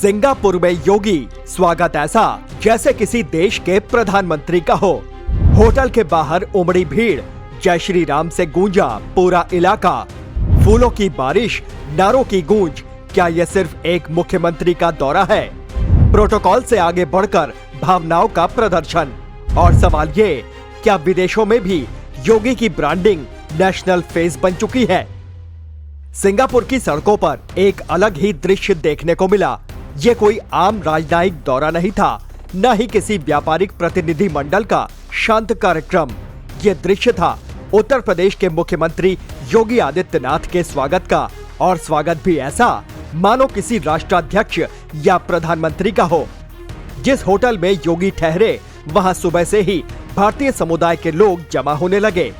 Singapore में योगी स्वागत ऐसा जैसे किसी देश के प्रधानमंत्री का हो। होटल के बाहर उमड़ी भीड़, जय श्री राम से गूंजा पूरा इलाका। फूलों की बारिश, नारों की गूंज। क्या यह सिर्फ एक मुख्यमंत्री का दौरा है? प्रोटोकॉल से आगे बढ़कर भावनाओं का प्रदर्शन। और सवाल ये, क्या विदेशों में भी योगी की ब्रांडिंग नेशनल फेस बन चुकी है? सिंगापुर की सड़कों पर एक अलग ही दृश्य देखने को मिला। ये कोई आम राजनयिक दौरा नहीं था, न ही किसी व्यापारिक प्रतिनिधि मंडल का शांत कार्यक्रम। ये दृश्य था उत्तर प्रदेश के मुख्यमंत्री योगी आदित्यनाथ के स्वागत का, और स्वागत भी ऐसा मानो किसी राष्ट्राध्यक्ष या प्रधानमंत्री का हो। जिस होटल में योगी ठहरे, वहां सुबह से ही भारतीय समुदाय के लोग जमा होने लगे।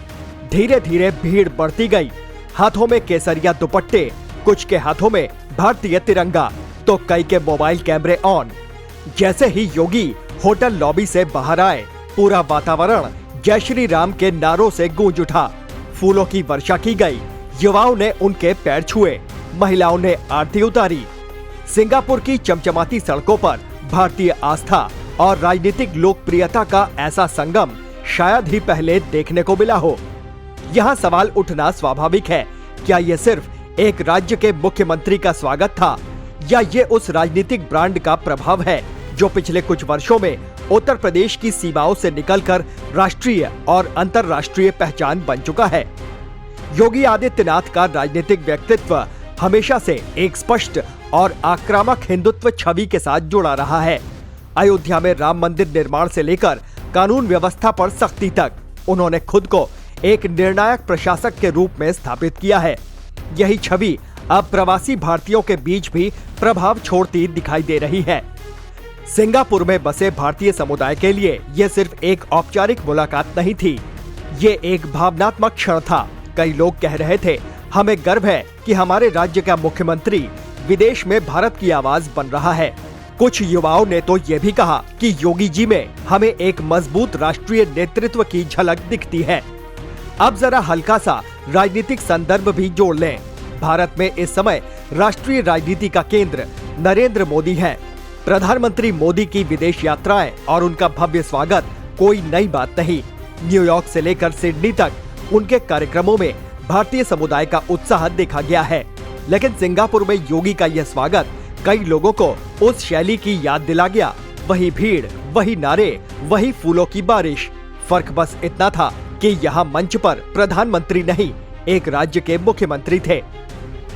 धीरे धीरे भीड़ बढ़ती गई। हाथों में केसरिया दुपट्टे, कुछ के हाथों में भारतीय तिरंगा, तो कई के मोबाइल कैमरे ऑन। जैसे ही योगी होटल लॉबी से बाहर आए, पूरा वातावरण जय श्री राम के नारों से गूंज उठा। फूलों की वर्षा की गई, युवाओं ने उनके पैर छुए, महिलाओं ने आरती उतारी। सिंगापुर की चमचमाती सड़कों पर भारतीय आस्था और राजनीतिक लोकप्रियता का ऐसा संगम शायद ही पहले देखने को मिला हो। यहाँ सवाल उठना स्वाभाविक है, क्या ये सिर्फ एक राज्य के मुख्यमंत्री का स्वागत था, या ये उस राजनीतिक ब्रांड का प्रभाव है जो पिछले कुछ वर्षों में उत्तर प्रदेश की सीमाओं से निकलकर राष्ट्रीय और अंतर्राष्ट्रीय पहचान बन चुका है? योगी आदित्यनाथ का राजनीतिक व्यक्तित्व हमेशा से एक स्पष्ट और आक्रामक हिंदुत्व छवि के साथ जुड़ा रहा है। अयोध्या में राम मंदिर निर्माण से लेकर कानून व्यवस्था पर सख्ती तक उन्होंने खुद को एक निर्णायक प्रशासक के रूप में स्थापित किया है। यही छवि अब प्रवासी भारतीयों के बीच भी प्रभाव छोड़ती दिखाई दे रही है। सिंगापुर में बसे भारतीय समुदाय के लिए यह सिर्फ एक औपचारिक मुलाकात नहीं थी, ये एक भावनात्मक क्षण था। कई लोग कह रहे थे, हमें गर्व है कि हमारे राज्य का मुख्यमंत्री विदेश में भारत की आवाज बन रहा है। कुछ युवाओं ने तो ये भी कहा कि योगी जी में हमें एक मजबूत राष्ट्रीय नेतृत्व की झलक दिखती है। अब जरा हल्का सा राजनीतिक संदर्भ भी जोड़ लें। भारत में इस समय राष्ट्रीय राजनीति का केंद्र नरेंद्र मोदी है। प्रधानमंत्री मोदी की विदेश यात्राएं और उनका भव्य स्वागत कोई नई बात नहीं। न्यूयॉर्क से लेकर सिडनी तक उनके कार्यक्रमों में भारतीय समुदाय का उत्साह देखा गया है। लेकिन सिंगापुर में योगी का यह स्वागत कई लोगों को उस शैली की याद दिला गया। वही भीड़, वही नारे, वही फूलों की बारिश। फर्क बस इतना था कि यहाँ मंच पर प्रधानमंत्री नहीं, एक राज्य के मुख्यमंत्री थे।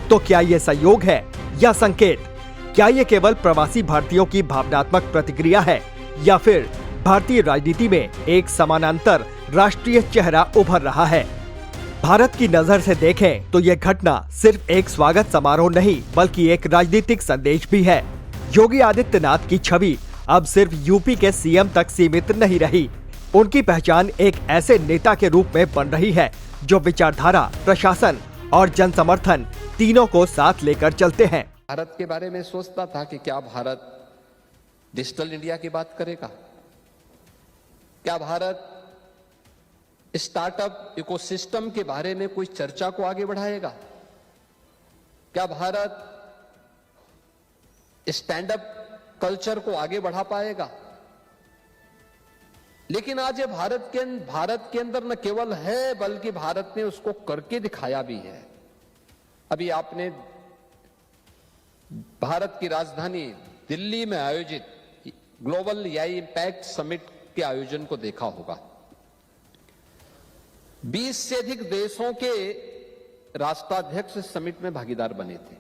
तो क्या ये संयोग है या संकेत? क्या ये केवल प्रवासी भारतीयों की भावनात्मक प्रतिक्रिया है, या फिर भारतीय राजनीति में एक समानांतर राष्ट्रीय चेहरा उभर रहा है? भारत की नजर से देखें तो यह घटना सिर्फ एक स्वागत समारोह नहीं, बल्कि एक राजनीतिक संदेश भी है। योगी आदित्यनाथ की छवि अब सिर्फ यूपी के सीएम तक सीमित नहीं रही। उनकी पहचान एक ऐसे नेता के रूप में बन रही है जो विचारधारा, प्रशासन और जन समर्थन तीनों को साथ लेकर चलते हैं। भारत के बारे में सोचता था कि क्या भारत डिजिटल इंडिया की बात करेगा, क्या भारत स्टार्टअप इकोसिस्टम के बारे में कोई चर्चा को आगे बढ़ाएगा, क्या भारत स्टैंड अप कल्चर को आगे बढ़ा पाएगा। लेकिन आज ये भारत के अंदर न केवल है, बल्कि भारत ने उसको करके दिखाया भी है। अभी आपने भारत की राजधानी दिल्ली में आयोजित ग्लोबल एआई इंपैक्ट समिट के आयोजन को देखा होगा। 20 से अधिक देशों के राष्ट्राध्यक्ष समिट में भागीदार बने थे।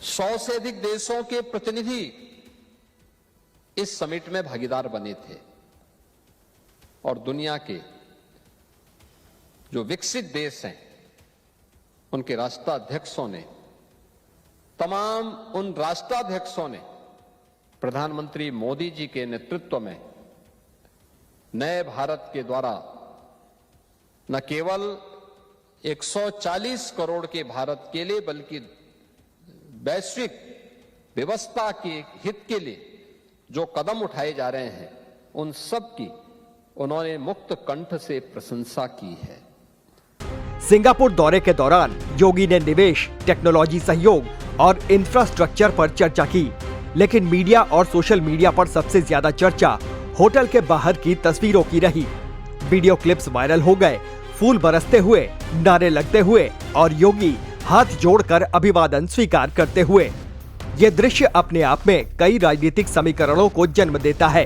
100 से अधिक देशों के प्रतिनिधि इस समिट में भागीदार बने थे, और दुनिया के जो विकसित देश हैं उनके राष्ट्राध्यक्षों ने, तमाम उन राष्ट्राध्यक्षों ने प्रधानमंत्री मोदी जी के नेतृत्व में नए भारत के द्वारा न केवल 140 करोड़ के भारत के लिए, बल्कि वैश्विक व्यवस्था के हित के लिए जो कदम उठाए जा रहे हैं, उन सब की उन्होंने मुक्त कंठ से प्रशंसा की है। सिंगापुर दौरे के दौरान योगी ने निवेश, टेक्नोलॉजी सहयोग और इंफ्रास्ट्रक्चर पर चर्चा की, लेकिन मीडिया और सोशल मीडिया पर सबसे ज्यादा चर्चा होटल के बाहर की तस्वीरों की रही। वीडियो क्लिप्स वायरल हो गए, फूल बरसते हुए, नारे लगते हुए और योगी हाथ जोड़कर अभिवादन स्वीकार करते हुए। ये दृश्य अपने आप में कई राजनीतिक समीकरणों को जन्म देता है।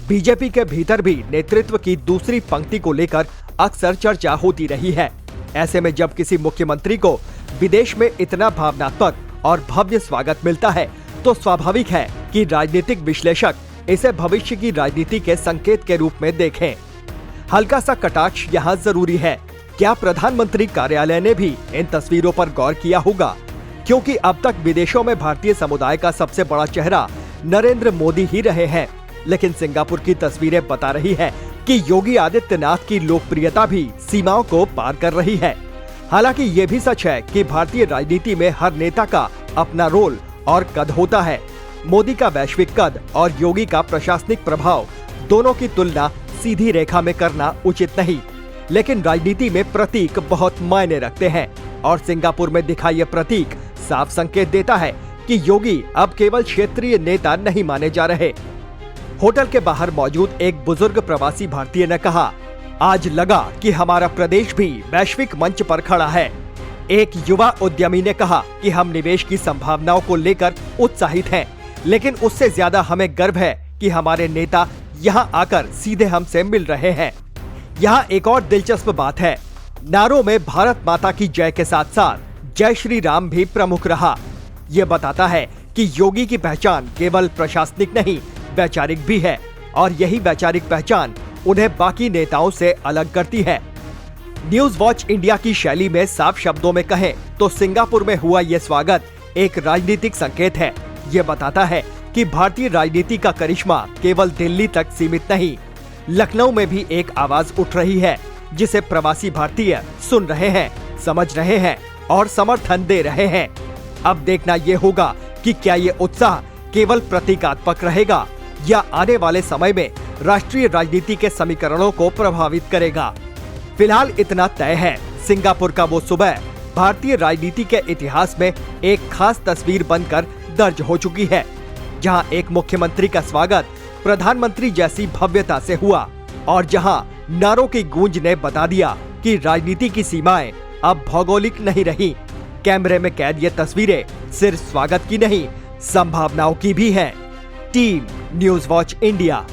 बीजेपी के भीतर भी नेतृत्व की दूसरी पंक्ति को लेकर अक्सर चर्चा होती रही है। ऐसे में जब किसी मुख्यमंत्री को विदेश में इतना भावनात्मक और भव्य स्वागत मिलता है तो स्वाभाविक है कि राजनीतिक विश्लेषक इसे भविष्य की राजनीति के संकेत के रूप में देखें। हल्का सा कटाक्ष यहाँ जरूरी है। क्या प्रधानमंत्री कार्यालय ने भी इन तस्वीरों पर गौर किया होगा? क्योंकि अब तक विदेशों में भारतीय समुदाय का सबसे बड़ा चेहरा नरेंद्र मोदी ही रहे हैं, लेकिन सिंगापुर की तस्वीरें बता रही है कि योगी आदित्यनाथ की लोकप्रियता भी सीमाओं को पार कर रही है। हालांकि ये भी सच है कि भारतीय राजनीति में हर नेता का अपना रोल और कद होता है। मोदी का वैश्विक कद और योगी का प्रशासनिक प्रभाव, दोनों की तुलना सीधी रेखा में करना उचित नहीं, लेकिन राजनीति में प्रतीक बहुत मायने रखते हैं और सिंगापुर में दिखा यह प्रतीक साफ संकेत देता है कि योगी अब केवल क्षेत्रीय नेता नहीं माने जा रहे। होटल के बाहर मौजूद एक बुजुर्ग प्रवासी भारतीय ने कहा, आज लगा कि हमारा प्रदेश भी वैश्विक मंच पर खड़ा है। एक युवा उद्यमी ने कहा कि हम निवेश की संभावनाओं को लेकर उत्साहित हैं, लेकिन उससे ज्यादा हमें गर्व है कि हमारे नेता यहाँ आकर सीधे हमसे मिल रहे हैं। यहाँ एक और दिलचस्प बात है, नारों में भारत माता की जय के साथ साथ जय श्री राम भी प्रमुख रहा। ये बताता है कि योगी की पहचान केवल प्रशासनिक नहीं, वैचारिक भी है और यही वैचारिक पहचान उन्हें बाकी नेताओं से अलग करती है। न्यूज वॉच इंडिया की शैली में साफ शब्दों में कहें तो सिंगापुर में हुआ यह स्वागत एक राजनीतिक संकेत है। ये बताता है कि भारतीय राजनीति का करिश्मा केवल दिल्ली तक सीमित नहीं, लखनऊ में भी एक आवाज उठ रही है जिसे प्रवासी भारतीय सुन रहे हैं, समझ रहे हैं और समर्थन दे रहे हैं। अब देखना ये होगा कि क्या ये उत्साह केवल प्रतीकात्मक रहेगा या आने वाले समय में राष्ट्रीय राजनीति के समीकरणों को प्रभावित करेगा। फिलहाल इतना तय है, सिंगापुर का वो सुबह भारतीय राजनीति के इतिहास में एक खास तस्वीर बनकर दर्ज हो चुकी है, जहां एक मुख्यमंत्री का स्वागत प्रधानमंत्री जैसी भव्यता से हुआ और जहां नारों की गूंज ने बता दिया कि राजनीति की सीमाएं अब भौगोलिक नहीं रही। कैमरे में कैद ये तस्वीरें सिर्फ स्वागत की नहीं, संभावनाओं की भी हैं। Team news watch India.